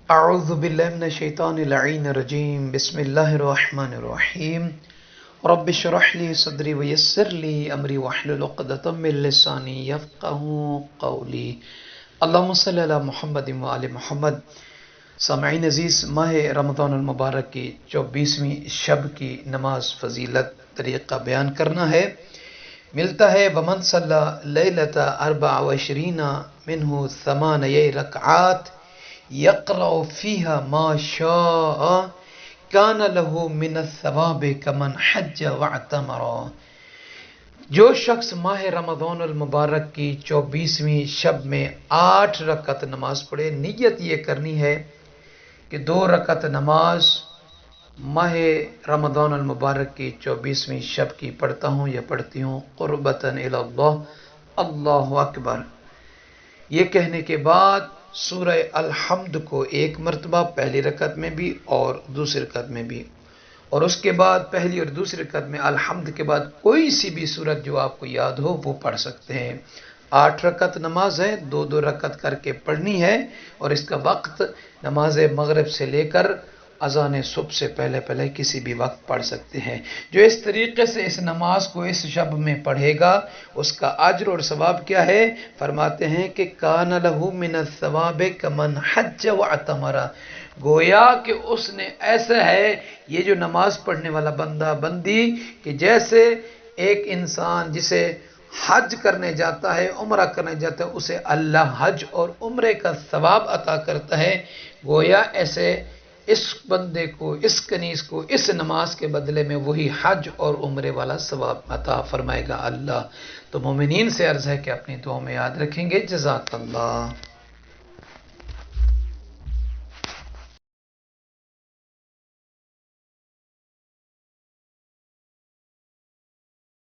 اعوذ باللہ من الشیطان اللعین الرجیم بسم اللہ الرحمن الرحیم رب اشرح لی صدری ویسر لی امری واحلل عقدۃ من لسانی یفقہوا قولی اللہم صلی علی محمد وآل محمد۔ سامعین عزیز، ماہ رمضان المبارک کی 24ویں شب کی نماز فضیلت طریقہ بیان کرنا ہے۔ ملتا ہے ومن صلی لیلۃ 24 منہ 8 رکعات یقرأ فیہا ما شاء کان لہ من الثواب کمن حج واعتمر۔ جو شخص ماہ رمضان المبارک کی 24ویں شب میں 8 رکعت نماز پڑھے، نیت یہ کرنی ہے کہ 2 رکعت نماز ماہ رمضان المبارک کی 24ویں شب کی پڑھتا ہوں یا پڑھتی ہوں قربتاً الی اللہ، اللہ اکبر۔ یہ کہنے کے بعد سورہ الحمد کو 1 مرتبہ پہلی رکعت میں بھی اور دوسری رکعت میں بھی، اور اس کے بعد پہلی اور دوسری رکعت میں الحمد کے بعد کوئی سی بھی سورت جو آپ کو یاد ہو وہ پڑھ سکتے ہیں۔ 8 رکعت نماز ہے، 2 رکعت کر کے پڑھنی ہے، اور اس کا وقت نماز مغرب سے لے کر اذان صبح سے پہلے کسی بھی وقت پڑھ سکتے ہیں۔ جو اس طریقے سے اس نماز کو اس شب میں پڑھے گا، اس کا اجر اور ثواب کیا ہے؟ فرماتے ہیں کہ کان لہ من الثواب کمن حج واعتمر، گویا کہ اس نے ایسا ہے یہ جو نماز پڑھنے والا بندہ بندی کہ جیسے ایک انسان جسے حج کرنے جاتا ہے، عمرہ کرنے جاتا ہے، اسے اللہ حج اور عمرے کا ثواب عطا کرتا ہے، گویا ایسے اس بندے کو، اس کنیز کو اس نماز کے بدلے میں وہی حج اور عمرے والا ثواب عطا فرمائے گا اللہ۔ تو مومنین سے عرض ہے کہ اپنی دعاؤں میں یاد رکھیں گے۔ جزاک اللہ۔